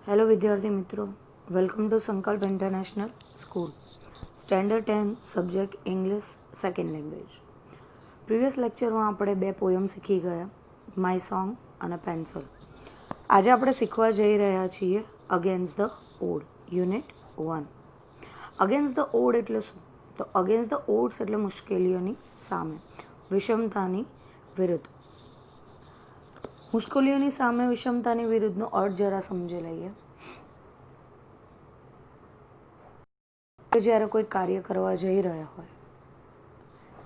Hello વિદ્યાર્થી મિત્રો, welcome to સંકલ્પ international school. Standard 10 subject English second language. Previous લેક્ચરમાં આપણે બે પોયમ શીખી ગયા, માય સોંગ અને પેન્સિલ. આજે આપણે શીખવા જઈ રહ્યા છીએ against the odd, unit 1. Against the odd એટલે શું? તો અગેન્સ્ટ ધ ઓડ્સ એટલે મુશ્કેલીઓની સામે, વિષમતાની વિરુદ્ધ. મુશ્કેલીઓની સામે વિષમતાની વિરુદ્ધનો અર્થ જરા સમજી લઈએ. જ્યારે કોઈ કાર્ય કરવા જઈ રહ્યા હોય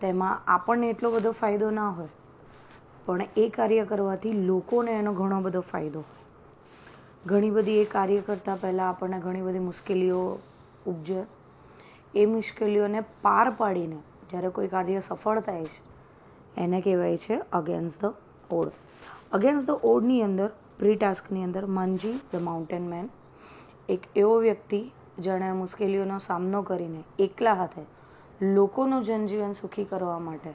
તેમાં આપણને એટલો બધો ફાયદો ના હોય, પણ એ કાર્ય કરવાથી લોકોને એનો ઘણો બધો ફાયદો હોય. ઘણી બધી એ કાર્ય કરતાં પહેલાં આપણને ઘણી બધી મુશ્કેલીઓ ઉપજે. એ મુશ્કેલીઓને પાર પાડીને જ્યારે કોઈ કાર્ય સફળ થાય છે એને કહેવાય છે against the odd. Against the ઓડની અંદર પ્રી ટાસ્કની અંદર માંજી ધ માઉન્ટેન મેન, એક એવો વ્યક્તિ જેણે મુશ્કેલીઓનો સામનો કરીને એકલા હાથે લોકોનું જનજીવન સુખી કરવા માટે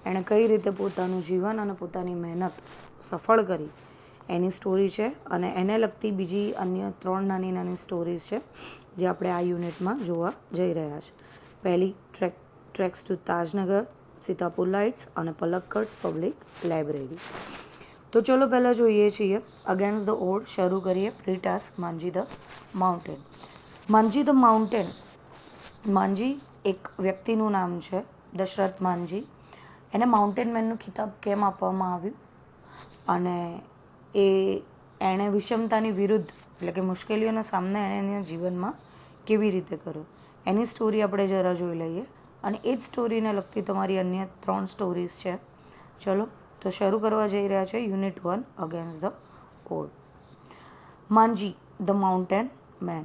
એણે કઈ રીતે પોતાનું જીવન અને પોતાની મહેનત સફળ કરી એની સ્ટોરી છે. અને એને લગતી બીજી અન્ય 3 નાની નાની સ્ટોરીઝ છે જે આપણે આ યુનિટમાં જોવા જઈ રહ્યા છે. પહેલી tracks to Tajnagar, Sitapur lights અને પલક્કડ્સ પબ્લિક લાઇબ્રેરી. તો ચલો પહેલાં જોઈએ છીએ અગેન્સ્ટ ધ ઓડ. શરૂ કરીએ pre task Manjhi the mountain. Manjhi the mountain, Manjhi એક વ્યક્તિનું નામ છે, દશરથ માંજી. એને માઉન્ટેન મેનનું ખિતાબ કેમ આપવામાં આવ્યું અને એણે વિષમતાની વિરુદ્ધ એટલે કે મુશ્કેલીઓનો સામનો એણે એના જીવનમાં કેવી રીતે કર્યો એની સ્ટોરી આપણે જરા જોઈ લઈએ. અને એ જ સ્ટોરીને લગતી તમારી અન્ય 3 સ્ટોરીઝ છે. ચલો તો શરૂ કરવા જઈ રહ્યા છે unit 1 against the odd. Manjhi the mountain man.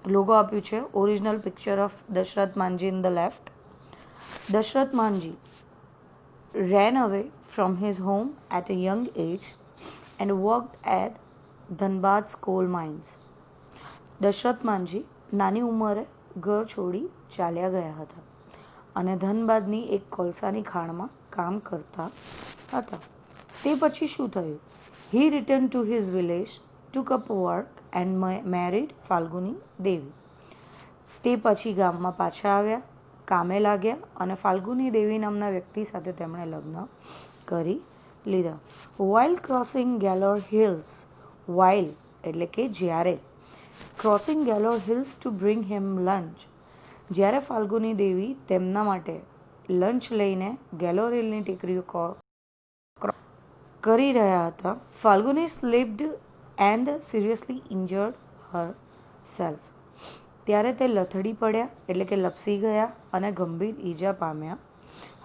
Logo આપ્યું છે, original picture of Dashrath Manjhi in the left. Dashrath Manjhi ran away from his home at a young age and worked at ધનબાદ's coal mines. દશરથ માંજી નાની ઉંમરે ઘર છોડી ચાલ્યા ગયા હતા અને ધનબાદની એક કોલસાની ખાણમાં કામ કરતા હતા. તે પછી શું થયું? He returned to his village, took up work and married Falguni દેવી. તે પછી ગામમાં પાછા આવ્યા, કામે લાગ્યા અને ફાલ્ગુની દેવી નામના વ્યક્તિ સાથે તેમણે લગ્ન કરી લીધા. While crossing Gallor Hills, while એટલે કે જ્યારે, crossing Gallor Hills to bring him lunch, જ્યારે ફાલ્ગુની દેવી તેમના માટે લંચ લઈને ગેલોર હિલની ટેકરીઓ કરી રહ્યા હતા, Falguni slipped and seriously injured Har self. ત્યારે તે લથડી પડ્યા એટલે કે લપસી ગયા અને ગંભીર ઈજા પામ્યા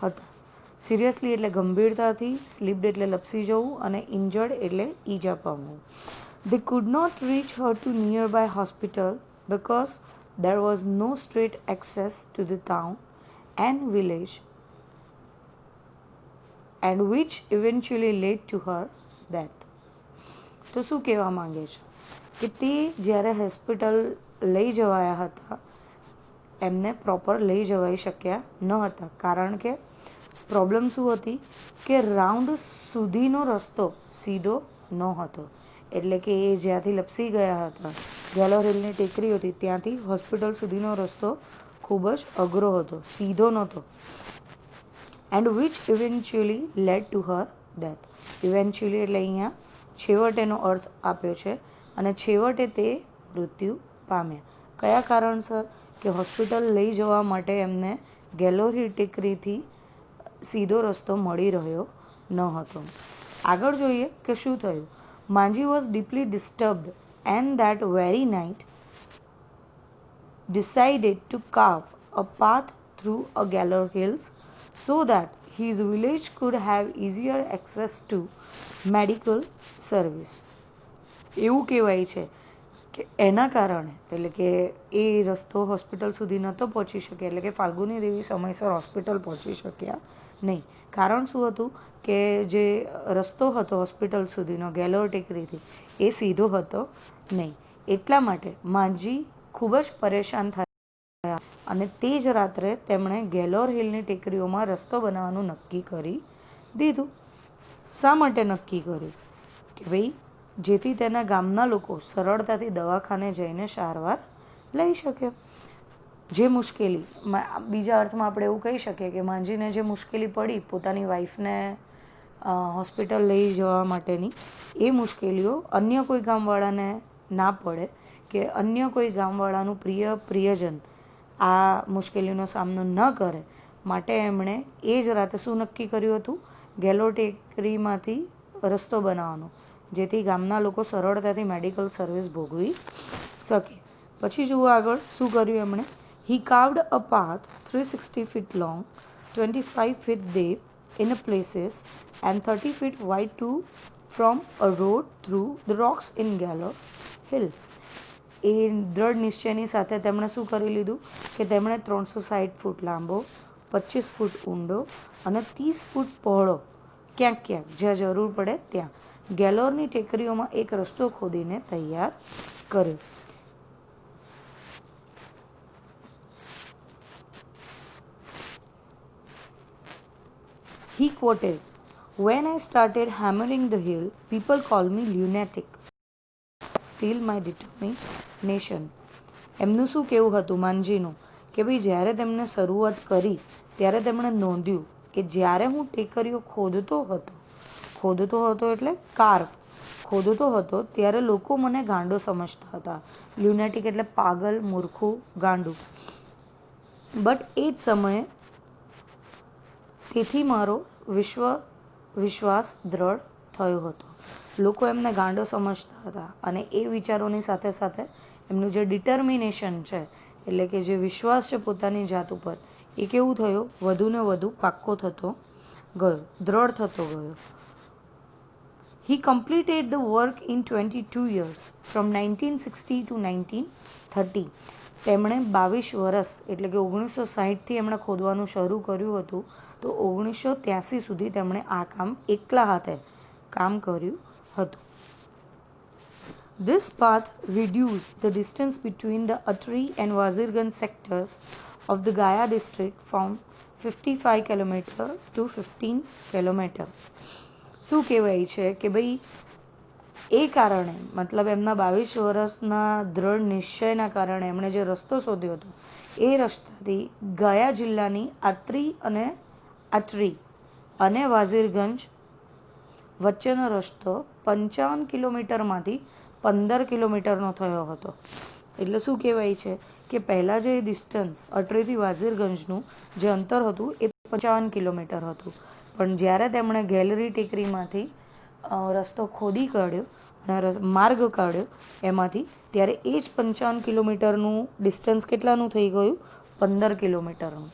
હતા. સિરિયસલી એટલે ગંભીરતાથી, સ્લીપ્ડ એટલે લપસી જવું અને ઇન્જર્ડ એટલે ઈજા પામવું. They could not reach her to nearby hospital because there was no straight access to the town and village, and which eventually led to her death. તો શું કહેવા માંગે છે કે તે જ્યારે હોસ્પિટલ લઈ જવાયા હતા એમને પ્રોપર લઈ જવાઈ શક્યા ન હતા, કારણ કે પ્રોબ્લેમ શું હતી કે રાઉન્ડ સુધીનો રસ્તો સીધો ન હતો. એટલે કે એ જ્યાંથી લપસી ગયા હતા, ગેલોર હિલની ટેકરી હતી, ત્યાંથી હોસ્પિટલ સુધીનો રસ્તો ખૂબ જ અઘરો હતો, સીધો નહોતો. And which eventually lead to her death. Eventually એટલે અહીંયા છેવટેનો અર્થ આપ્યો છે અને છેવટે તે મૃત્યુ પામ્યા. કયા કારણસર? કે હોસ્પિટલ લઈ જવા માટે એમને ગેલોર હિલ ટેકરીથી સીધો રસ્તો મળી રહ્યો ન હતો. આગળ જોઈએ કે શું થયું. Manjhi was deeply disturbed and that very night decided to carve a path through a Gallor Hills so that his village could have easier access to medical service. એવું કહેવાય છે કે એના કારણે એટલે કે એ રસ્તો હોસ્પિટલ સુધી નહોતો પહોંચી શકે, એટલે કે ફાલ્ગુની દેવી સમયસર હોસ્પિટલ પહોંચી શક્યા નહીં. કારણ શું હતું કે જે રસ્તો હતો હોસ્પિટલ સુધીનો ગેલોર ટેકરીથી એ સીધો હતો નહીં. એટલા માટે માંજી ખૂબ જ પરેશાન થયા અને તે જ રાત્રે તેમણે ગેલોર હિલની ટેકરીઓમાં રસ્તો બનાવવાનું નક્કી કરી દીધું. શા માટે નક્કી કર્યું? કે ભાઈ જેથી તેના ગામના લોકો સરળતાથી દવાખાને જઈને સારવાર લઈ શકે. જે મુશ્કેલી, બીજા અર્થમાં આપણે એવું કહી શકીએ કે માંજીને જે મુશ્કેલી પડી પોતાની વાઈફને હોસ્પિટલ લઈ જવા માટેની, એ મુશ્કેલીઓ અન્ય કોઈ ગામવાળાને ના પડે કે અન્ય કોઈ ગામવાળાનું પ્રિયજન આ મુશ્કેલીનો સામનો ન કરે, માટે એમણે એ જ રાતે શું નક્કી કર્યું હતું? ગેલો ટેકરીમાંથી રસ્તો બનાવવાનો, જેથી ગામના લોકો સરળતાથી મેડિકલ સર્વિસ ભોગવી શકે. પછી જુઓ આગળ શું કર્યું એમણે. He carved a path 360 feet long, 25 feet deep in places and 30 feet wide to from a road through the rocks in Gallo Hill. એ દ્રઢ નિશ્ચયની સાથે તેમણે શું કરી લીધું કે તેમણે 360 ફૂટ લાંબો, 25 ફૂટ ઊંડો અને 30 ફૂટ પહોળો, ક્યાંક ક્યાંક જ્યાં જરૂર પડે ત્યાં ગેલોરની ટેકરીઓમાં એક રસ્તો ખોદીને તૈયાર કર્યો. He quoted, "When I started hammering the hill, people called me lunatic. Still my determination." એમનું શું કહેવું હતું માંજીનું કે ભાઈ જ્યારે તેમણે શરૂઆત કરી ત્યારે તેમણે નોંધ્યું કે જ્યારે હું ટેકરીઓ ખોદતો હતો એટલે ખોદતો હતો ત્યારે લોકો મને ગાંડો સમજતા હતા. લ્યુનેટિક એટલે પાગલ, મૂર્ખું, ગાંડું. બટ એ જ સમયે તેથી મારો વિશ્વાસ દ્રઢ થયો હતો. લોકો એમને ગાંડો સમજતા હતા અને એ વિચારોની સાથે સાથે એમનું જે ડિટર્મિનેશન છે, એટલે કે જે વિશ્વાસ છે પોતાની જાત ઉપર, એ કેવું થયો? વધુ ને વધુ પાક્કો થતો ગયો, દ્રઢ થતો ગયો. He completed the work in 22 years, from 1960 to 1930. તેમણે 22 વર્ષ એટલે કે 1960થી એમણે ખોદવાનું શરૂ કર્યું હતું, તો 1983 સુધી તેમણે આ કામ એકલા હાથે કામ કર્યું હતું. This path reduced the distance between the Atri and Wazirganj sectors of the Gaya district from 55 km to 15 km. શું કહેવાય છે કે ભાઈ એ કારણે, મતલબ એમના 22 વર્ષના દ્રઢ નિશ્ચયના કારણે એમણે જે રસ્તો શોધ્યો હતો, એ રસ્તાથી ગયા જિલ્લાની અત્રી અને વાઝીરગંજ વચ્ચેનો રસ્તો 55 કિલોમીટરમાંથી 15 કિલોમીટરનો થયો હતો. એટલે શું કહેવાય છે કે પહેલાં જે ડિસ્ટન્સ અટરીથી વાઝીરગંજનું જે અંતર હતું એ 55 કિલોમીટર હતું, પણ જ્યારે તેમણે ગેલરી ટેકરીમાંથી રસ્તો ખોદી કાઢ્યો અને માર્ગ કાઢ્યો એમાંથી, ત્યારે એ જ 55 કિલોમીટરનું ડિસ્ટન્સ કેટલાનું થઈ ગયું? 15 કિલોમીટરનું.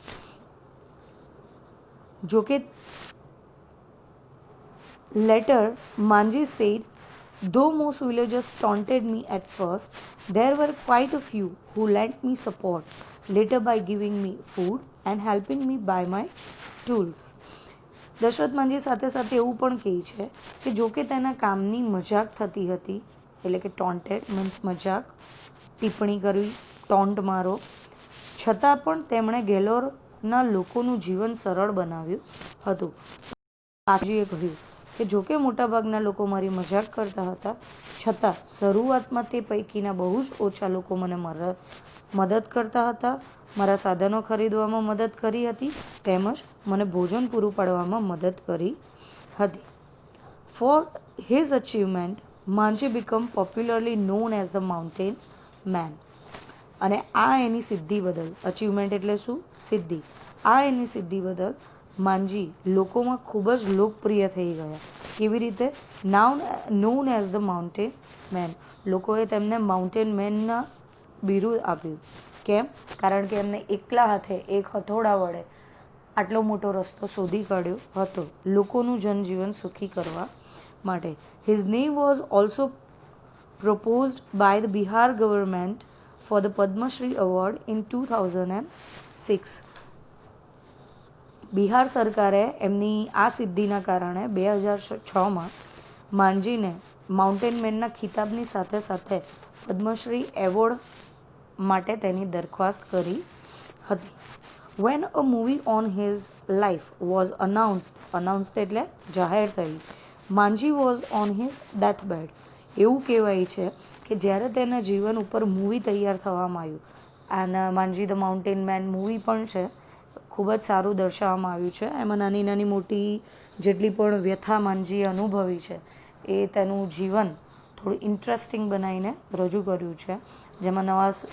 જોકે later Manji said, though most villagers taunted me at first, there were quite a few who lent me support later by giving me food and helping me buy my tools. Dasharath માંજી સાથે સાથે એવું પણ કહે છે કે જોકે તેના કામની મજાક થતી હતી, એટલે કે ટોન્ટેડ મીન્સ મજાક, ટિપ્પણી કરવી, ટોન્ટ મારો, છતાં પણ તેમણે ગેલોરના લોકોનું જીવન સરળ બનાવ્યું હતું. આજીએ કહ્યું કે જોકે મોટાભાગના લોકો મારી મજાક કરતા હતા, છતાં શરૂઆતમાં તે પૈકીના બહુ જ ઓછા લોકો મને મદદ કરતા હતા, મારા સાધનો ખરીદવામાં મદદ કરી હતી, તેમજ મને ભોજન પૂરું પાડવામાં મદદ કરી હતી. For his achievement Manjhi became popularly known as the mountain man. અને આ એની સિદ્ધિ બદલ, અચીવમેન્ટ એટલે શું? સિદ્ધિ. આ એની સિદ્ધિ બદલ માંજી લોકોમાં ખૂબ જ લોકપ્રિય થઈ ગયા. કેવી રીતે? Known as the mountain man. લોકોએ તેમને માઉન્ટેન મેનના બિરુદ આપ્યું. કેમ? કારણ કે એમને એકલા હાથે એક હથોડા વડે આટલો મોટો રસ્તો શોધી કાઢ્યો હતો લોકોનું જનજીવન સુખી કરવા માટે. His name was also proposed by the Bihar government for the Padma Shri award in 2006. Bihar સરકારે એમની આ સિદ્ધિના કારણે 2006માં માંજીને માઉન્ટેન મેનના ખિતાબની સાથે સાથે પદ્મશ્રી એવોર્ડ માટે તેની દરખાસ્ત કરી હતી. When a movie on his life was announced એટલે જાહેર થઈ, Manji was on his deathbed. એવું કહેવાય છે કે જ્યારે તેના જીવન ઉપર મૂવી તૈયાર થવામાં આવ્યું, આના માંજી ધ માઉન્ટેન મેન મૂવી પણ છે, ખૂબ જ સારું દર્શાવવામાં આવ્યું છે. એમાં નાની નાની મોટી જેટલી પણ વ્યથા માંજીએ અનુભવી છે એ તેનું જીવન થોડું ઇન્ટરેસ્ટિંગ બનાવીને રજૂ કર્યું છે, જેમાં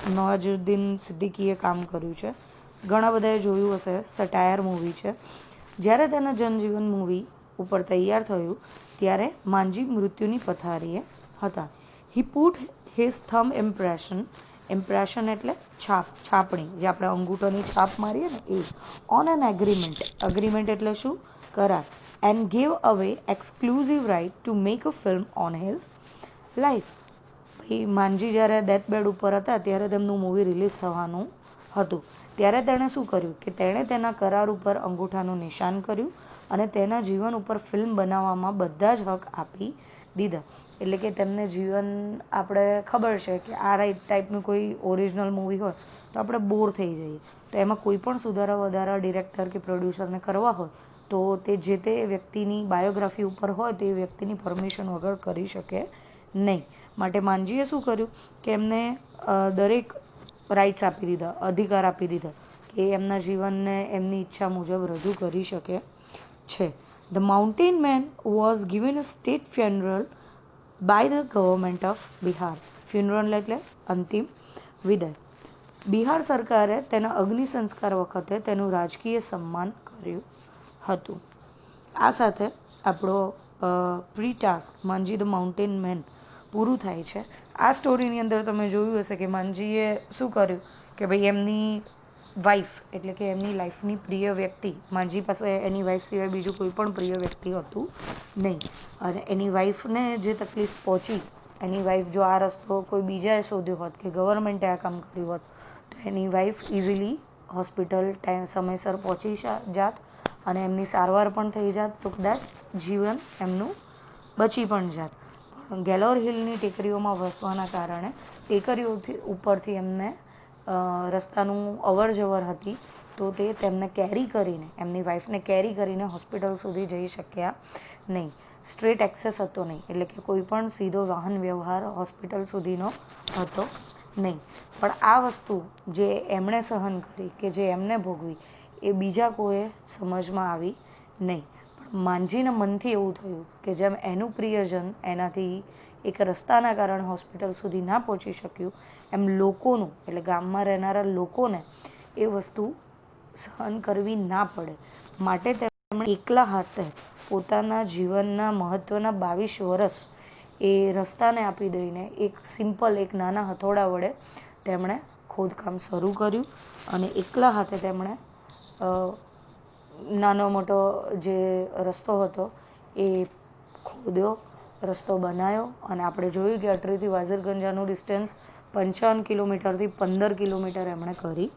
નવાઝુદ્દીન સિદ્દીકીએ કામ કર્યું છે. ઘણા બધાએ જોયું હશે, સટાયર મૂવી છે. જ્યારે તેના જનજીવન મૂવી ઉપર તૈયાર થયું ત્યારે માંજી મૃત્યુની પથારીએ હતા. હી પુટ હિઝ થમ્બ ઇમ્પ્રેશન એટલે છાપણી, જે આપણે અંગૂઠાની છાપ મારીએ ને એ, ઓન એન એગ્રીમેન્ટ એટલે શું? કરાર. And gave away exclusive right to make a film on his life. ભાઈ માંજી જ્યારે ડેથબેડ ઉપર હતા ત્યારે તેમનું મૂવી રિલીઝ થવાનું હતું. ત્યારે તેણે શું કર્યું કે તેણે તેના કરાર ઉપર અંગૂઠાનું નિશાન કર્યું અને તેના જીવન ઉપર ફિલ્મ બનાવવામાં બધા જ હક આપી દીધા. એટલે કે તેમને જીવન, આપણે ખબર છે કે આ ટાઈપનું કોઈ ઓરિજિનલ મૂવી હોય તો આપણે બોર થઈ જઈએ, તો એમાં કોઈ પણ સુધારા વધારા ડિરેક્ટર કે પ્રોડ્યુસરને કરવા હોય તો તે જે તે વ્યક્તિની બાયોગ્રાફી ઉપર હોય તે વ્યક્તિની પરમિશન વગર કરી શકે નહીં. માટે માંજીએ શું કર્યું કે એમને દરેક રાઇટ્સ આપી દીધા, અધિકાર આપી દીધા કે એમના જીવનને એમની ઈચ્છા મુજબ રજૂ કરી શકે છે. The mountain man was given a state funeral by the government of Bihar. Funeral એટલે અંતિમ વિદાય. બિહાર સરકારે તેના અગ્નિ સંસ્કાર વખતે તેનું રાજકીય સન્માન કર્યું હતું. આ સાથે આપણો pre task Manjhi the mountain man પૂરું થાય છે. આ સ્ટોરીની અંદર તમે જોયું હશે કે માંજીએ શું કર્યું કે ભાઈ એમની વાઈફ એટલે કે એમની લાઈફની પ્રિય વ્યક્તિ, માંજી પાસે એની વાઈફ સિવાય બીજું કોઈ પણ પ્રિય વ્યક્તિ હતું નહીં, અને એની વાઈફને જે તકલીફ પહોંચી, એની વાઈફ જો આ રસ્તો કોઈ બીજાએ શોધ્યો હોત કે ગવર્મેન્ટે આ કામ કર્યું હોત તો એની વાઈફ ઇઝીલી હોસ્પિટલ સમયસર પહોંચી જાત અને એમની સારવાર પણ થઈ જાત, તો કદાચ જીવન એમનું બચી પણ જાત. પણ ગેલોર હિલની ટેકરીઓમાં વસવાના કારણે ટેકરીઓથી ઉપરથી એમને રસ્તાનું અવર જવર હતી, તો તે તેમને કેરી કરીને, એમની વાઈફને કેરી કરીને હોસ્પિટલ સુધી જઈ શક્યા નહીં. સ્ટ્રેટ એક્સેસ હતો નહીં, એટલે કે કોઈ પણ સીધો વાહન વ્યવહાર હોસ્પિટલ સુધીનો હતો નહીં. પણ આ વસ્તુ જે એમણે સહન કરી, કે જે એમને ભોગવી, એ બીજા કોઈએ સમજમાં આવી નહીં. પણ માંજીના મનથી એવું થયું કે જેમ એનું પ્રિયજન એનાથી એક રસ્તાના કારણે હોસ્પિટલ સુધી ના પહોંચી શક્યું, એમ લોકોનું, એટલે ગામમાં રહેનારા લોકોને એ વસ્તુ સહન કરવી ના પડે. માટે તેમણે એકલા હાથે પોતાના જીવનના મહત્ત્વના 22 વર્ષ એ રસ્તાને આપી દઈને એક સિમ્પલ, એક નાના હથોડા વડે તેમણે ખોદકામ શરૂ કર્યું અને એકલા હાથે તેમણે નાનો મોટો જે રસ્તો હતો એ ખોદ્યો, રસ્તો બનાવ્યો. અને આપણે જોયું કે અટરીથી વાઝરગંજાનું ડિસ્ટન્સ 55 કિલોમીટરથી 15 કિલોમીટર એમણે કરી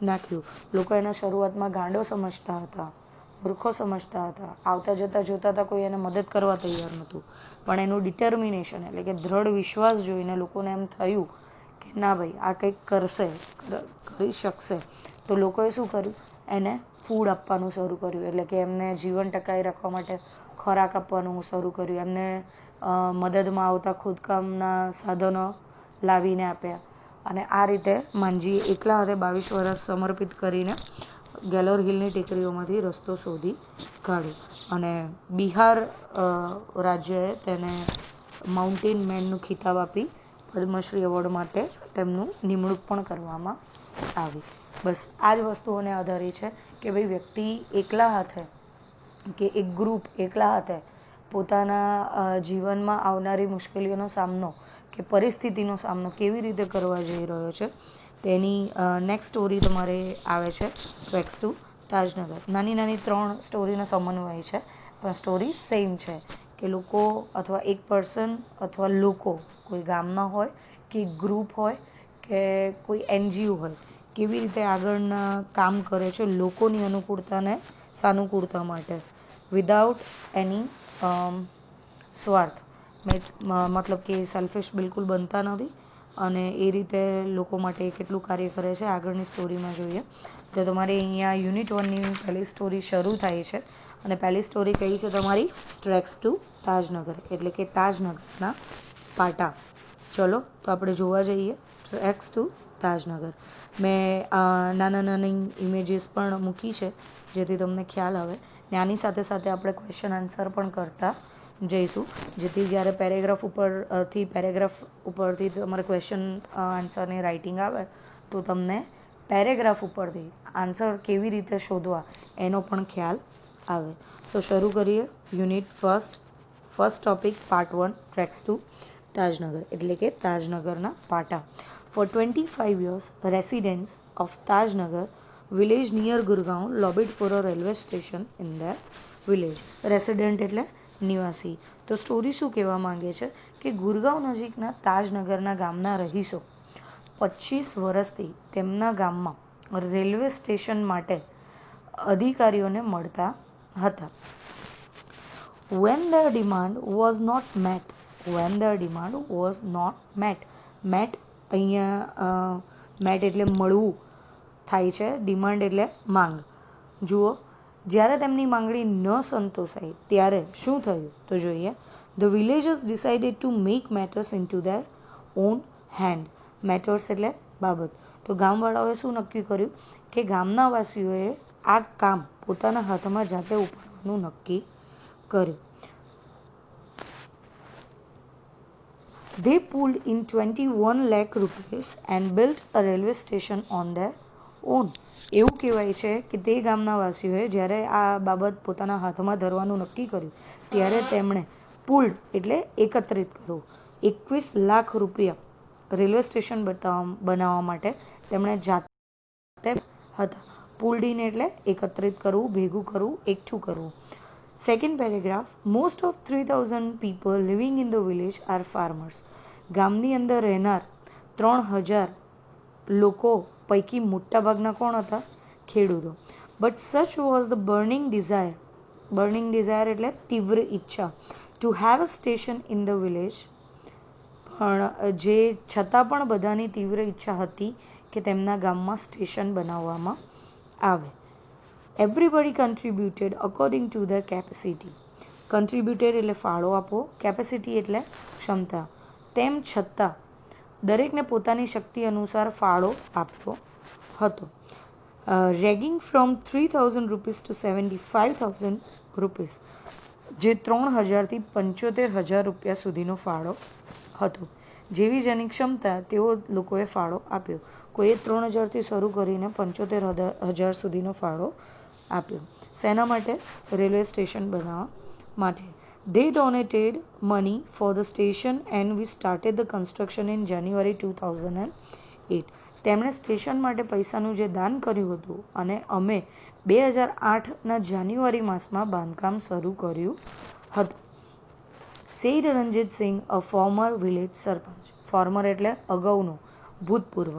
નાખ્યું. લોકો એને શરૂઆતમાં ગાંડો સમજતા હતા, મૂર્ખો સમજતા હતા, આવતા જતા જોતા હતા, કોઈ એને મદદ કરવા તૈયાર નહોતું. પણ એનું ડિટર્મિનેશન એટલે કે દ્રઢ વિશ્વાસ જોઈને લોકોને એમ થયું કે ના ભાઈ આ કંઈક કરશે, કરી શકશે. તો લોકોએ શું કર્યું, એને ફૂડ આપવાનું શરૂ કર્યું, એટલે કે એમને જીવન ટકાવી રાખવા માટે ખોરાક આપવાનું શરૂ કર્યું. એમને મદદમાં આવતા ખોદકામના સાધનો લાવીને આપ્યા. અને આ રીતે માંજીએ એકલા હાથે 22 વર્ષ સમર્પિત કરીને ગેલોર હિલની ટેકરીઓમાંથી રસ્તો શોધી કાઢ્યો. અને બિહાર રાજ્યએ તેને માઉન્ટેન મેનનું ખિતાબ આપી પદ્મશ્રી એવોર્ડ માટે તેમનું નિમણૂક પણ કરવામાં આવી. બસ આ જ વસ્તુઓને આધારિત છે કે ભાઈ વ્યક્તિ એકલા હાથે કે એક ગ્રુપ એકલા હાથે પોતાના જીવનમાં આવનારી મુશ્કેલીઓનો સામનો કે પરિસ્થિતિનો સામનો કેવી રીતે કરવા જઈ રહ્યો છે, તેની નેક્સ્ટ સ્ટોરી તમારે આવે છે ટ્રેક્સ ટુ તાજનગર. નાની નાની 3 સ્ટોરીનો સમન્વય છે, પણ સ્ટોરી સેમ છે કે લોકો અથવા એક પર્સન અથવા લોકો, કોઈ ગામના હોય કે ગ્રુપ હોય કે કોઈ NGO હોય, કેવી રીતે આગળના કામ કરે છે લોકોની અનુકૂળતાને સાનુકૂળતા માટે, વિધાઉટ એની સ્વાર્થ. મતલબ કે સેલ્ફિશ બિલકુલ બનતા નથી અને એ રીતે લોકો માટે કેટલું કાર્ય કરે છે આગળની સ્ટોરીમાં જોઈએ. તો તમારે અહીંયા યુનિટ 1ની પહેલી સ્ટોરી શરૂ થાય છે અને પહેલી સ્ટોરી કઈ છે તમારી, ટ્રેક્સ ટુ તાજનગર, એટલે કે તાજનગરના પાટા. ચલો તો આપણે જોવા જઈએ. Tracks to Tajnagar. મેં નાના નાની ઇમેજીસ પણ મૂકી છે જેથી તમને ખ્યાલ આવે. ને આની સાથે સાથે આપણે ક્વેશ્ચન આન્સર પણ કરતા જઈશું, જેથી જ્યારે પેરેગ્રાફ ઉપરથી તમારે ક્વેશ્ચન આન્સરની રાઇટિંગ આવે તો તમને પેરેગ્રાફ ઉપરથી આન્સર કેવી રીતે શોધવા એનો પણ ખ્યાલ આવે. તો શરૂ કરીએ. Unit first topic part 1, tracks to Tajnagar, એટલે કે તાજનગરના પાટા. For 25 years, residents of Tajnagar village near Gurgaon lobbied for a railway station in their village. Resident એટલે નિવાસી. તો સ્ટોરી શું કહેવા માંગે છે કે ગુરગાંવ નજીકના તાજનગરના ગામના રહીશો 25 વર્ષથી તેમના ગામમાં રેલવે સ્ટેશન માટે અધિકારીઓને મળતા હતા. When their demand was not met, met અહીંયા મેટ એટલે મળવું થાય છે, ડિમાન્ડ એટલે માંગ. જુઓ, જ્યારે તેમની માંગણી ન સંતોષાઈ ત્યારે શું થયું તો જોઈએ. The villagers decided to make matters into their own hand. Matters એટલે બાબત. તો ગામવાળાઓએ શું નક્કી કર્યું કે ગામના વાસીઓએ આ કામ પોતાના હાથમાં જાતે ઉપાડવાનું નક્કી કર્યું. They pulled in 21 lakh rupees and built a railway station on their own. એવું કહેવાય છે કે તે ગામના વાસીઓએ જ્યારે આ બાબત પોતાના હાથમાં ધરવાનું નક્કી કર્યું ત્યારે તેમણે પુલ્ડ એટલે એકત્રિત કરવું 21 લાખ રૂપિયા રેલવે સ્ટેશન બનાવવા માટે તેમણે જાતે હતા. પુલ્ડ ઇન એટલે એકત્રિત કરવું, ભેગું કરવું, એકઠું કરવું. Second paragraph, most of 3,000 people living in the village are farmers. ગામની અંદર રહેનાર 3,000 લોકો પૈકી મોટાભાગના કોણ હતા? ખેડૂતો. But such was the burning desire એટલે તીવ્ર ઈચ્છા to have a station in the village. પણ જે છતાં પણ બધાની તીવ્ર ઈચ્છા હતી કે તેમના ગામમાં સ્ટેશન બનાવવામાં આવે. Everybody contributed according to their capacity. Contributed એટલે ફાળો આપવો, capacity એટલે ક્ષમતા. તેમ છતાં દરેકને પોતાની શક્તિ અનુસાર ફાળો આપ્યો હતો. Ranging from 3,000 rupees to 75,000 rupees, જે 3,000થી 75,000 રૂપિયા સુધીનો ફાળો હતો. જેવી જેની ક્ષમતા તેઓ લોકોએ ફાળો આપ્યો. કોઈએ 3,000થી શરૂ કરીને 75,000 સુધીનો ફાળો આપ્યો. શેના માટે? રેલવે સ્ટેશન બનાવવા માટે. They donated money for the station and we started the construction in January 2008. તેમણે સ્ટેશન માટે પૈસાનું જે દાન કર્યું હતું અને અમે 2008ના જાન્યુઆરી માસમાં બાંધકામ શરૂ કર્યું હતું. Said Ranjit Singh, a former village sarpanch. Former એટલે અગાઉનો, ભૂતપૂર્વ.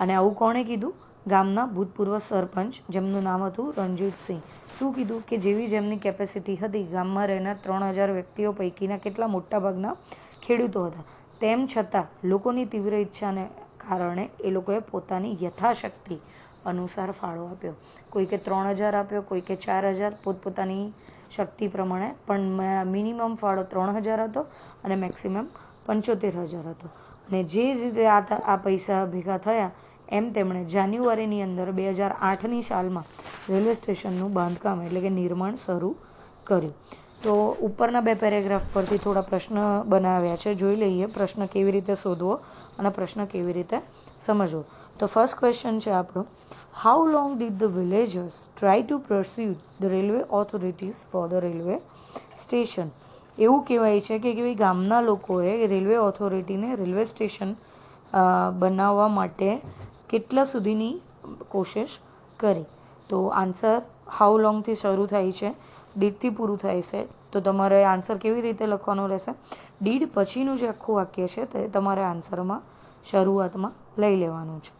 અને આવું કોણે કીધું? ગામના ભૂતપૂર્વ સરપંચ, જેમનું નામ હતું રણજીતસિંહ. શું કીધું કે જેવી જેમની કેપેસિટી હતી, ગામમાં રહેનાર 3,000 વ્યક્તિઓ પૈકીના કેટલા મોટાભાગના ખેડૂતો હતા. તેમ છતાં લોકોની તીવ્ર ઈચ્છાને કારણે એ લોકોએ પોતાની યથાશક્તિ અનુસાર ફાળો આપ્યો. કોઈકે 3,000 આપ્યો, કોઈકે 4,000, પોતપોતાની શક્તિ પ્રમાણે, પણ મિનિમમ ફાળો 3,000 હતો અને મેક્સિમમ 75,000 હતો. અને જે રીતે આ પૈસા ભેગા થયા એમ તેમણે જાન્યુઆરીની અંદર 2008ની સાલમાં રેલવે સ્ટેશનનું બાંધકામ એટલે કે નિર્માણ શરૂ કર્યું. તો ઉપરના બે પેરેગ્રાફ પરથી થોડા પ્રશ્ન બનાવ્યા છે, જોઈ લઈએ પ્રશ્ન કેવી રીતે શોધવો અને પ્રશ્ન કેવી રીતે સમજવો. તો ફર્સ્ટ ક્વેશ્ચન છે આપણો, how long did the villagers try to pursue the railway authorities four the railway station. એવું કહેવાય છે કે ગામના લોકોએ રેલવે ઓથોરિટીને રેલવે સ્ટેશન બનાવવા માટે કેટલા સુધીની કોશિશ કરી. તો આન્સર હાઉ લોંગથી શરૂ થાય છે, ડીડથી પૂરું થાય છે. તો તમારે આન્સર કેવી રીતે લખવાનો રહેશે? ડીડ પછીનું જે આખું વાક્ય છે તે તમારે આન્સરમાં શરૂઆતમાં લઈ લેવાનું છે.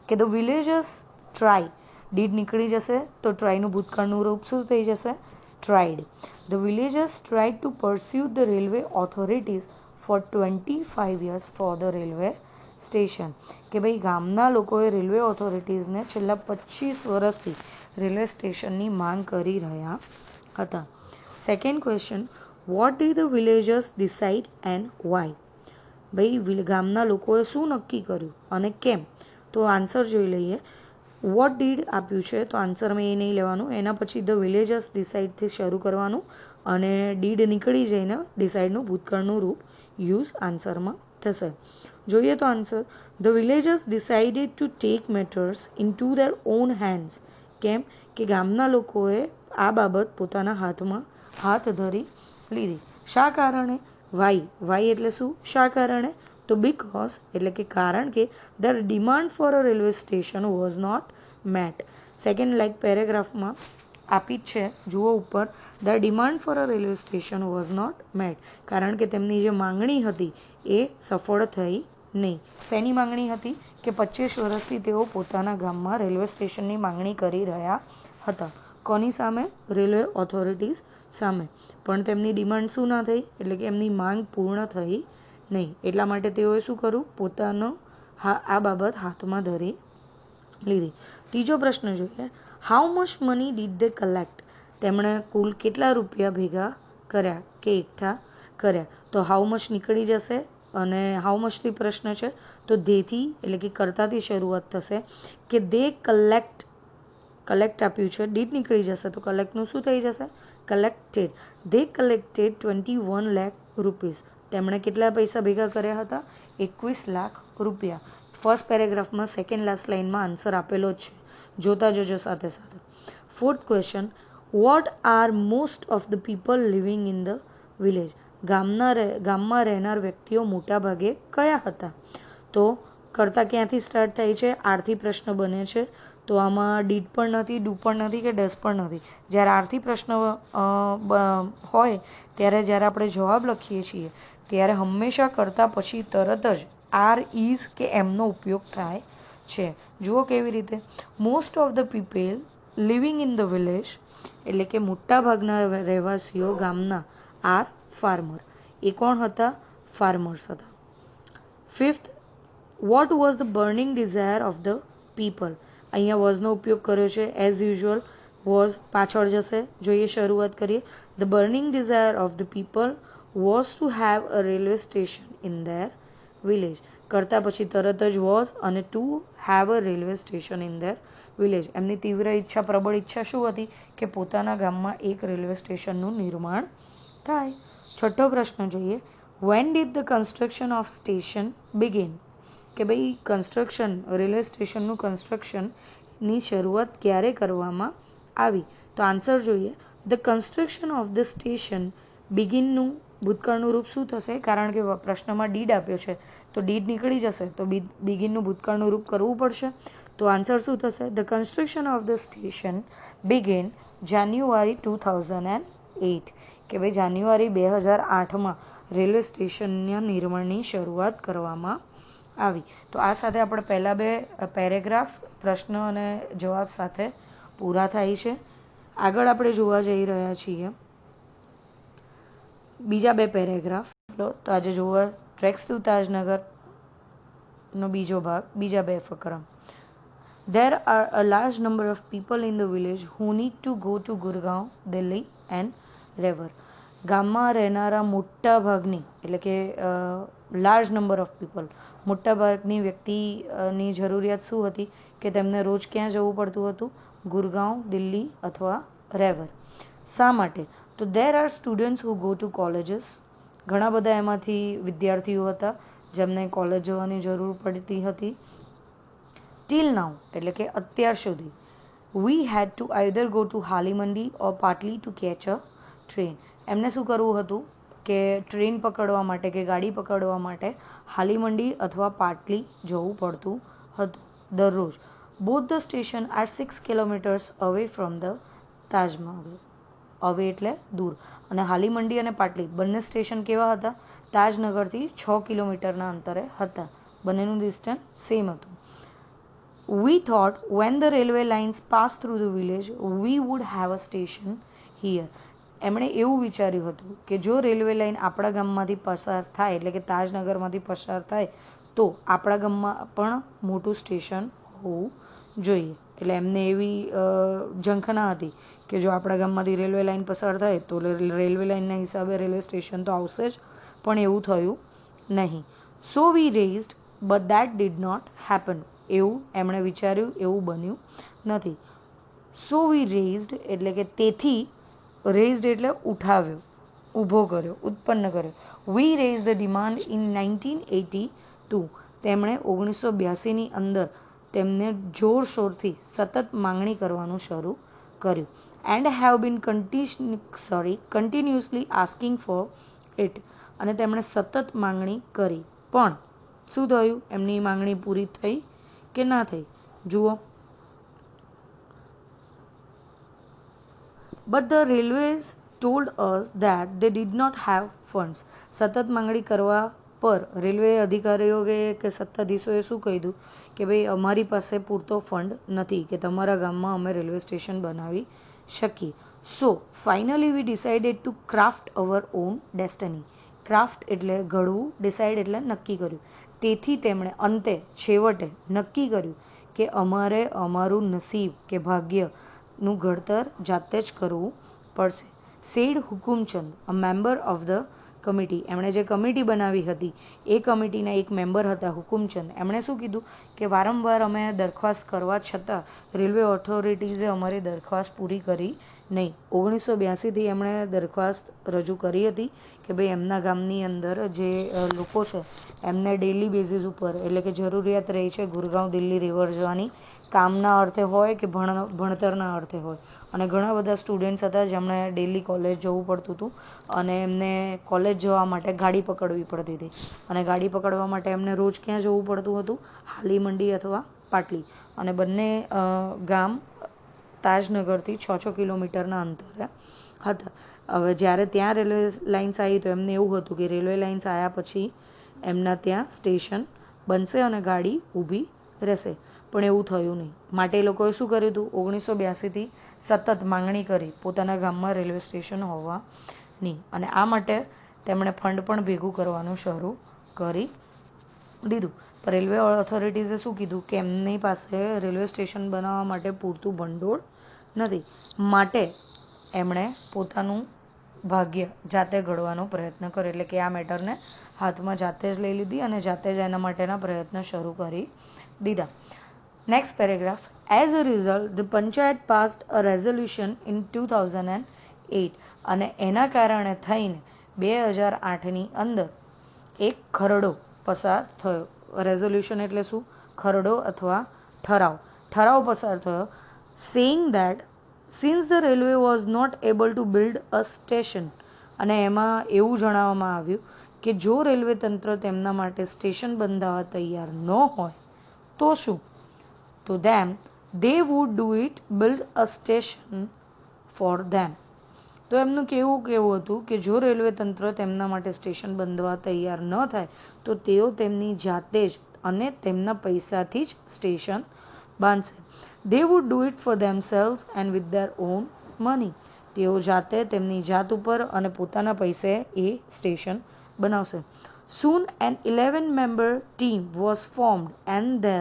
કે ધ વિલેજર્સ ટ્રાય, ડીડ નીકળી જશે તો ટ્રાયનું ભૂતકાળનું રૂપ શું થઈ જશે? Tried. The villagers tried to pursue the railway authorities for 25 years for the railway station. કે ભાઈ ગામના લોકોએ રેલવે ઓથોરિટીઝને છેલ્લા 25 વર્ષથી રેલવે સ્ટેશનની માંગ કરી રહ્યા હતા. Second question, what did the villagers decide and why. ભાઈ ગામના લોકોએ શું નક્કી કર્યું અને કેમ? તો આન્સર જોઈ લઈએ. વોટ ડીડ આપ્યું છે તો આન્સરમાં એ નહીં લેવાનું, એના પછી ધ વિલેજર્સ ડિસાઇડથી શરૂ કરવાનું અને ડીડ નીકળી જઈને ડિસાઇડનું ભૂતકાળનું રૂપ યુઝ આન્સરમાં થશે. જોઈએ તો answer, the villagers decided to take matters into their own hands. કેમ કે ગામના લોકોએ આ બાબત પોતાના હાથમાં હાથ ધરી લીધી. શા કારણે? વાય એટલે શું? શા કારણે? તો બીકોઝ એટલે કે કારણ કે the demand for a railway station was not met. Second like પેરેગ્રાફમાં આપી જ છે, જુઓ ઉપર, the demand for a railway station was not met. કારણ કે તેમની જે માંગણી હતી એ સફળ થઈ નહીં. શેની માંગણી હતી? કે 25 વર્ષથી તેઓ પોતાના ગામમાં રેલવે સ્ટેશનની માંગણી કરી રહ્યા હતા. કોની સામે? રેલવે ઓથોરિટીઝ સામે. પણ તેમની ડિમાન્ડ શું ના થઈ? એટલે કે એમની માંગ પૂર્ણ થઈ નહીં. એટલા માટે તેઓએ શું કર્યું? પોતાનો આ બાબત હાથમાં ધરી લીધી. ત્રીજો પ્રશ્ન જોઈએ, how much money did they collect. તેમણે કુલ કેટલા રૂપિયા ભેગા કર્યા કે એકઠા કર્યા? તો હાઉ મચ નીકળી જશે અને હાઉ મચથી પ્રશ્ન છે તો ધેથી એટલે કે કરતાથી શરૂઆત થશે કે દે કલેક્ટ આપ્યું છે, ડીડ નીકળી જશે તો કલેક્ટનું શું થઈ જશે? કલેક્ટેડ. દે કલેક્ટેડ 21 લાખ રૂપીસ. તેમણે કેટલા પૈસા ભેગા કર્યા હતા? 21 લાખ રૂપિયા. ફર્સ્ટ પેરેગ્રાફમાં સેકન્ડ લાસ્ટ લાઇનમાં આન્સર આપેલો જ છે, જોતા જજો સાથે સાથે. Fourth question, what are most of the people living in the village. ગામમાં રહેનાર વ્યક્તિઓ મોટા ભાગે કયા હતા? તો કરતા ક્યાંથી સ્ટાર્ટ થાય છે? આરથી પ્રશ્ન બને છે. તો આમાં ડીડ પણ નથી, ડુ પણ નથી કે ડસ પણ નથી. જ્યારે આરથી પ્રશ્ન હોય ત્યારે જ્યારે આપણે જવાબ લખીએ છીએ ત્યારે હંમેશા કરતા પછી તરત જ આર, ઇઝ કે એમનો ઉપયોગ થાય છે. જુઓ કેવી રીતે, most of the people living in the village એટલે કે મોટાભાગના રહેવાસીઓ ગામના આર ફાર્મર. એ કોણ હતા? ફાર્મર્સ હતા. Fifth, what was the burning desire of the people. અહીંયા વોઝનો ઉપયોગ કર્યો છે. એઝ યુઝ્યુઅલ વોઝ પાછળ જશે. જોઈએ, શરૂઆત કરીએ. The burning desire of the people was to have a railway station in their village. કરતા પછી તરત જ વોઝ અને to have a railway station in their village. એમની તીવ્ર ઈચ્છા, પ્રબળ ઈચ્છા શું હતી? કે પોતાના ગામમાં એક રેલવે સ્ટેશનનું નિર્માણ થાય. છઠ્ઠો પ્રશ્ન જોઈએ, when did the construction of station begin. કે ભાઈ કન્સ્ટ્રક્શન, રેલવે સ્ટેશનનું કન્સ્ટ્રક્શનની શરૂઆત ક્યારે કરવામાં આવી? તો આન્સર જોઈએ, the construction of the station બિગિનનું ભૂતકાળનું રૂપ શું થશે? કારણ કે પ્રશ્નમાં ડીડ આપ્યો છે તો ડીડ નીકળી જશે તો બિગિનનું ભૂતકાળનું રૂપ કરવું પડશે. તો આન્સર શું થશે? The construction of the station begin January 2008. કે ભાઈ જાન્યુઆરી 2008માં રેલવે સ્ટેશનના નિર્માણની શરૂઆત કરવામાં આવી. તો આ સાથે આપણે પહેલા બે પેરેગ્રાફ પ્રશ્ન અને જવાબ સાથે પૂરા થાય છે. આગળ આપણે જોવા જઈ રહ્યા છીએ બીજા બે પેરેગ્રાફ. તો આજે જોવા ટ્રેક્સ ટુ તાજનગરનો બીજો ભાગ, બીજા બે ફકરા. There are a large number of people in the village who need to go to Gurgaon, Delhi and Revar. ગામમાં રહેનારા મોટા ભાગની એટલે કે લાર્જ નંબર ઓફ પીપલ, મોટા ભાગની વ્યક્તિની જરૂરિયાત શું હતી? કે તેમને રોજ ક્યાં જવું પડતું હતું? ગુરગાંવ, દિલ્હી અથવા રેવર. શા માટે? તો there are students who go to colleges. ઘણા બધા એમાંથી વિદ્યાર્થીઓ હતા જેમને કોલેજ જવાની જરૂર પડતી હતી. ટીલ નાઉ એટલે કે અત્યાર સુધી. વી had to either go to Hali Mandi ઓર પાટલી ટુ કેચ અ ટ્રેન. એમને શું કરવું હતું? કે ટ્રેન પકડવા માટે કે ગાડી પકડવા માટે હાલી મંડી અથવા પાટલી જવું પડતું હતું દરરોજ. Both the station are 6 kilometres away from the Taj Mahal. Away એટલે દૂર. અને હાલી મંડી અને પાટલી બંને સ્ટેશન કેવા હતા? તાજનગરથી 6 કિલોમીટરના અંતરે હતા. બંનેનું ડિસ્ટન્સ સેમ હતું. We thought when the railway lines pass through the village, we would have a station here. એમણે એવું વિચાર્યું હતું કે જો રેલવે લાઇન આપણા ગામમાંથી પસાર થાય એટલે કે તાજનગરમાંથી પસાર થાય તો આપણા ગામમાં પણ મોટું સ્ટેશન હોવું જોઈએ. એટલે એમને એવી ઝંખના હતી કે જો આપણા ગામમાંથી રેલવે લાઇન પસાર થાય તો રેલવે લાઇનના હિસાબે રેલવે સ્ટેશન તો આવશે જ, પણ એવું થયું નહીં. So we raised but that did not happen. એવું એમણે વિચાર્યું, એવું બન્યું નથી. સો વી રેઝડ એટલે કે તેથી, રેઝડ એટલે ઉઠાવ્યો, ઊભો કર્યો, ઉત્પન્ન કર્યો. વી રેઝ ધ ડિમાન્ડ ઇન 1982. તેમણે 1982ની અંદર તેમને જોરશોરથી સતત માંગણી કરવાનું શરૂ કર્યું. And have been continuously asking for it. અને તેમણે સતત માંગણી કરી, પણ શું થયું? એમની માંગણી પૂરી થઈ કે ના થઈ? જુઓ. But the railways told us that they did not have funds. સતત માંગણી કરવા પર રેલવે અધિકારીઓ કે સત્તાધીશોએ શું કહ્યું કે ભાઈ અમારી પાસે પૂરતો ફંડ નથી કે તમારા ગામમાં અમે રેલવે સ્ટેશન બનાવી શકીએ. So finally we decided to craft our own destiny. Craft એટલે ઘડવું, ડિસાઇડ એટલે નક્કી કર્યું. તેથી તેમણે અંતે છેવટે નક્કી કર્યું કે અમારે અમારું નસીબ કે ભાગ્યનું ઘડતર જાતે જ કરવું પડશે. Said Hukumchand, a member of the committee. એમણે જે કમિટી બનાવી હતી એ કમિટીના એક મેમ્બર હતા હુકુમચંદ. એમણે શું કીધું કે વારંવાર અમે દરખાસ્ત કરવા છતાં રેલવે ઓથોરિટીઝે અમારી દરખાસ્ત પૂરી કરી નહીં. 1982થી એમણે દરખાસ્ત રજૂ કરી હતી કે ભાઈ એમના ગામની અંદર જે લોકો છે એમને ડેલી બેઝિસ ઉપર એટલે કે જરૂરિયાત રહી છે ગુરગાંવ દિલ્હી રિવર જવાની, કામના અર્થે હોય કે ભણતરના અર્થે હોય. અને ઘણા બધા સ્ટુડન્ટ્સ હતા જેમણે ડેલી કોલેજ જવું પડતું હતું અને એમને કોલેજ જવા માટે ગાડી પકડવી પડતી હતી. અને ગાડી પકડવા માટે એમને રોજ ક્યાં જવું પડતું હતું? હાલી મંડી અથવા પાટલી. અને બંને ગામ તાજનગરથી 6 કિલોમીટરના અંતરે હતા. હવે જ્યારે ત્યાં રેલવે લાઇન્સ આવી તો એમને એવું હતું કે રેલવે લાઇન્સ આવ્યા પછી એમના ત્યાં સ્ટેશન બનશે અને ગાડી ઊભી રહેશે. પણ એવું થયું નહીં. માટે એ લોકોએ શું કર્યું હતું? 1982થી સતત માંગણી કરી પોતાના ગામમાં રેલવે સ્ટેશન હોવાની. અને આ માટે તેમણે ફંડ પણ ભેગું કરવાનું શરૂ કરી દીધું. પણ રેલવે ઓથોરિટીઝે શું કીધું કે એમની પાસે રેલવે સ્ટેશન બનાવવા માટે પૂરતું ભંડોળ નથી. માટે એમણે પોતાનું ભાગ્ય જાતે ઘડવાનો પ્રયત્ન કર્યો. એટલે કે આ મેટરને હાથમાં જાતે જ લઈ લીધી અને જાતે જ એના માટેના પ્રયત્ન શરૂ કરી દીધા. Next paragraph. As a result, the Panchayat passed a resolution in 2008. અને એના કારણે થઈને 2008ની અંદર એક ખરડો પસાર થયો. રેઝોલ્યુશન એટલે શું? ખરડો અથવા ઠરાવ. ઠરાવ પસાર થયો. saying that since the railway was not able to build a station. અને એમાં એવું જણાવવામાં આવ્યું કે જો રેલવે તંત્ર તેમના માટે સ્ટેશન બંધાવવા તૈયાર ન હોય તો શું? to them they would do it, build a station for them. તો એમનું કેવું હતું કે જો રેલવે તંત્ર તેમના માટે સ્ટેશન બંધવા તૈયાર ન થાય તો તેઓ તેમની જાતે જ અને તેમના પૈસાથી જ station બાંધશે. they would do it for themselves and with their own money. તેઓ જાતે તેમની જાત ઉપર અને પોતાના પૈસે એ સ્ટેશન બનાવશે. soon an 11-member team was formed and the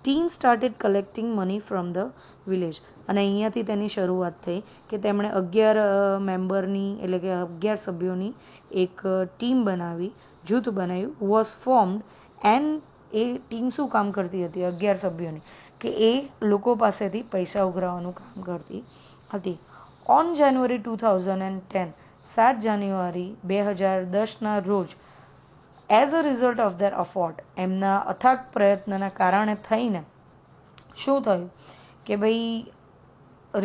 team started collecting money from the village. અને અહીંયાથી તેની શરૂઆત થઈ કે તેમણે 11 મેમ્બરની એટલે કે 11 સભ્યોની એક ટીમ બનાવી, જૂથ બનાવ્યું. Was formed and A team શું કામ કરતી હતી? 11 સભ્યોની કે એ લોકો પાસેથી પૈસા ઉઘરાવવાનું કામ કરતી હતી. ઓન જાન્યુઆરી 2010, 7 જાન્યુઆરી 2010ના રોજ as a result of their effort, એમના અથાગ પ્રયત્નના કારણે થઈને શું થયું કે ભાઈ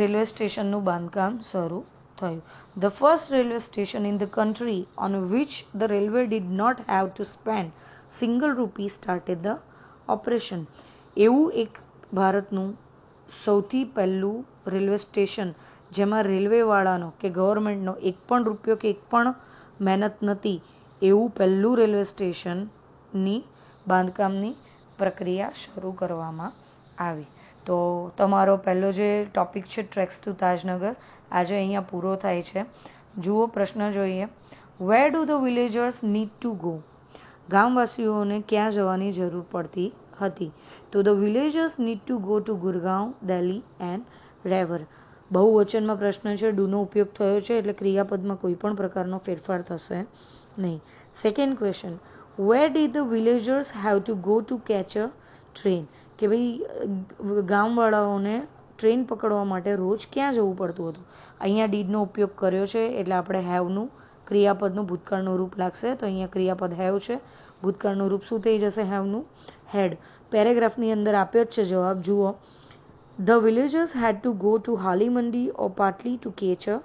રેલવે સ્ટેશનનું બાંધકામ શરૂ થયું. The first railway station in the country on which the railway did not have to spend single rupee started the operation. એવું એક ભારતનું સૌથી પહેલું રેલવે સ્ટેશન જેમાં રેલવેવાળાનો કે ગવર્મેન્ટનો એક પણ રૂપિયો કે એક પણ મહેનત નથી, એવું પહેલું રેલવે સ્ટેશનની બાંધકામની પ્રક્રિયા શરૂ કરવામાં આવી. તો તમારો પહેલો જે ટોપિક છે ટ્રેક્સ ટુ તાજનગર આજે અહીંયા પૂરો થાય છે. જુઓ પ્રશ્ન જોઈએ. Where do the villagers need to go? ગામવાસીઓને ક્યાં જવાની જરૂર પડતી હતી? તો the villagers need to go to Gurgaon, Delhi and Rewari. બહુવચનમાં પ્રશ્ન છે, ડુનો ઉપયોગ થયો છે એટલે ક્રિયાપદમાં કોઈ પણ પ્રકારનો ફેરફાર થશે નહીં. Second question. Where did the villagers have to go to catch a train, કે ભાઈ ગામવાળાઓને ટ્રેન પકડવા માટે રોજ ક્યાં જવું પડતું હતું. અહીંયા ડીડનો ઉપયોગ કર્યો છે એટલે આપણે હેવનું ક્રિયાપદનું ભૂતકાળનું રૂપ લાગશે, તો અહીંયા ક્રિયાપદ હેવ છે, ભૂતકાળનું રૂપ શું થઈ જશે હેવનું? હેડ. પેરેગ્રાફની અંદર આપ્યો જ છે જવાબ, જુઓ. The villagers had to go to Hali Mandi or Patli to catch a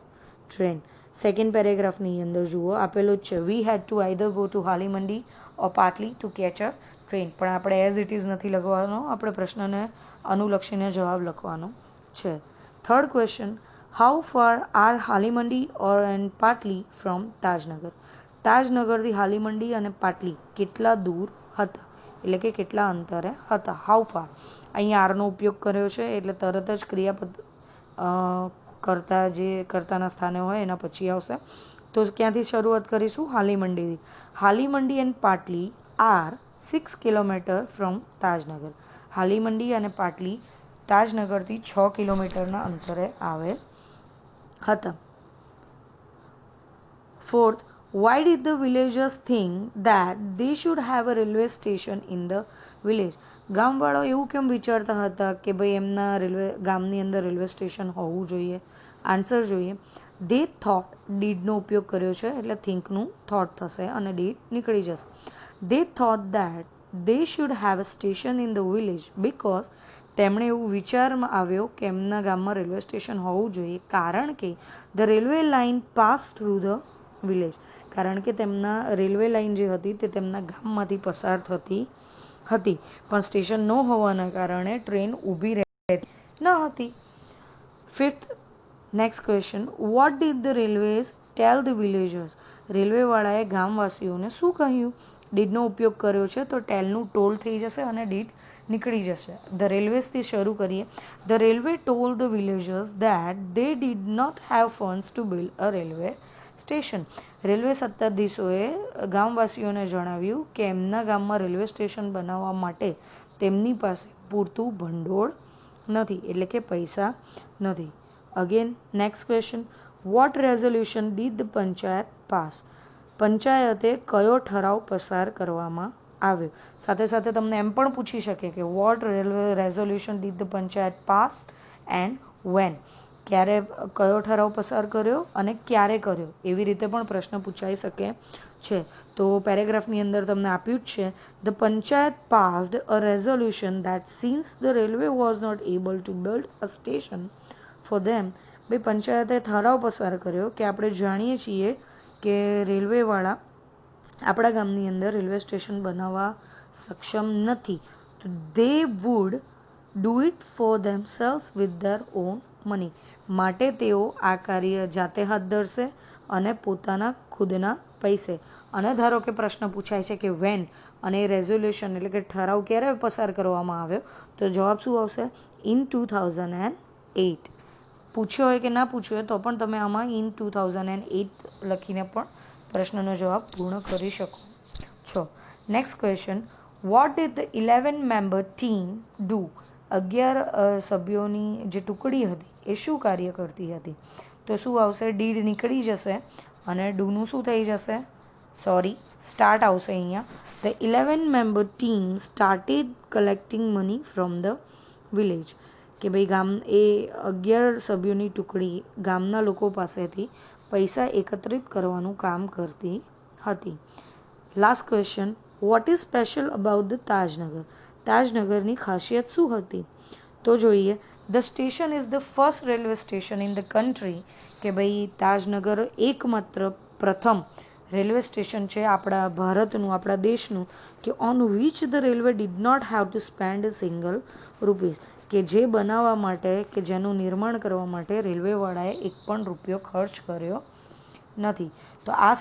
train. Second પેરેગ્રાફની અંદર જુઓ આપેલું જ છે, we had to either go to Hali Mandi ઓર પાટલી ટુ કેચ અ ટ્રેન, પણ આપણે એઝ ઇટ ઇઝ નથી લખવાનો, આપણે પ્રશ્નને અનુલક્ષીને જવાબ લખવાનો છે. Third question, how far are Hali Mandi or and Patli from Tajnagar. તાજનગરથી હાલી મંડી અને પાટલી કેટલા દૂર હતા, એટલે કે કેટલા અંતરે હતા. હાઉ ફાર, અહીંયા આરનો ઉપયોગ કર્યો છે એટલે તરત જ ક્રિયાપદ કરતા જે કર્તાના સ્થાને હોય એના પછી આવશે. તો ક્યાંથી શરૂઆત કરીશું? હાલી મંડીથી. હાલી મંડી એન્ડ પાટલી આર 6 કિલોમીટર ફ્રોમ તાજનગર. હાલી મંડી અને પાટલી તાજનગરથી 6 કિલોમીટરના અંતરે આવેલ હતા. Fourth, why did the villagers think that they should have a railway station in the village? ગામવાળાઓ એવું કેમ વિચારતા હતા કે ભાઈ એમના ગામની અંદર રેલવે સ્ટેશન હોવું જોઈએ? આન્સર જોઈએ. they thought, ડીડનો ઉપયોગ કર્યો છે એટલે થિંકનું થોટ થશે અને ડીડ નીકળી જશે. they thought that they should have a station in the village because, તેમણે એવું વિચારમાં આવ્યો કે એમના ગામમાં રેલવે સ્ટેશન હોવું જોઈએ કારણ કે the railway line passed through the village, કારણ કે તેમના રેલવે લાઇન જે હતી તે તેમના ગામમાંથી પસાર થતી હતી, પણ સ્ટેશન ન હોવાના કારણે ટ્રેન ઊભી રહેતી ન હતી. Fifth, next question, what did the railways tell the villagers. રેલવેવાળાએ ગામવાસીઓને શું કહ્યું? ડીડનો ઉપયોગ કર્યો છે તો ટેલનું ટોલ થઈ જશે અને ડીડ નીકળી જશે. ધ રેલવેઝથી શરૂ કરીએ. The railway told the villagers that they did not have funds to build a railway station. Railway સત્તાધીશોએ ગામવાસીઓને જણાવ્યું કે એમના ગામમાં રેલવે સ્ટેશન બનાવવા માટે તેમની પાસે પૂરતું ભંડોળ નથી, એટલે કે પૈસા નથી. Again next question, what resolution did the panchayat pass. પંચાયતે કયો ઠરાવ પસાર કરવામાં આવ્યો? સાથે સાથે તમને એમ પણ પૂછી શકે કે what resolution did the panchayat pass and when. ક્યારે કયો ઠરાવ પસાર કર્યો અને ક્યારે કર્યો, એવી રીતે પણ પ્રશ્ન પૂછાઈ શકે છે. તો પેરેગ્રાફની અંદર તમને આપ્યું જ છે, the panchayat passed a resolution that since the railway was not able to build a station for them. ભાઈ પંચાયતે ઠરાવ પસાર કર્યો કે આપણે જાણીએ છીએ કે રેલવેવાળા આપણા ગામની અંદર રેલવે સ્ટેશન બનાવવા સક્ષમ નથી, તો they would do it for themselves with their own money. માટે તેઓ આ કાર્ય જાતે હાથ ધરશે અને પોતાના ખુદના પૈસે. અને ધારો કે પ્રશ્ન પૂછાય છે કે વેન, અને રેઝોલ્યુશન એટલે કે ઠરાવ ક્યારે પસાર કરવામાં આવ્યો, તો જવાબ શું આવશે? ઇન 2008. પૂછ્યો હોય કે ના પૂછ્યો હોય તો પણ તમે આમાં ઇન 2008 લખીને પણ પ્રશ્નનો જવાબ પૂર્ણ કરી શકો છો. Next question, what did the 11 member team do. 11 સભ્યોની જે ટુકડી હતી એ શું કાર્ય કરતી હતી? તો શું આવશે? ડીડ નીકળી જશે અને ડુનું શું થઈ જશે? સ્ટાર્ટ આવશે અહીંયા. The 11 member team started collecting money from the village. કે ભાઈ 11 સભ્યોની ટુકડી ગામના લોકો પાસેથી પૈસા એકત્રિત કરવાનું કામ કરતી હતી. Last question, what is special about the Tajnagar. તાજનગરની ખાસિયત શું હતી? તો જોઈએ, the station is the first railway station in the country. કે ભાઈ તાજનગર એકમાત્ર પ્રથમ રેલવે સ્ટેશન છે આપણા ભારતનું, આપણા દેશનું, કે on which the railway did not have to spend a single rupees. કે જે બનાવવા માટે કે જેનું નિર્માણ કરવા માટે રેલવેવાળાએ એક પણ રૂપિયો ખર્ચ કર્યો નથી. તો આ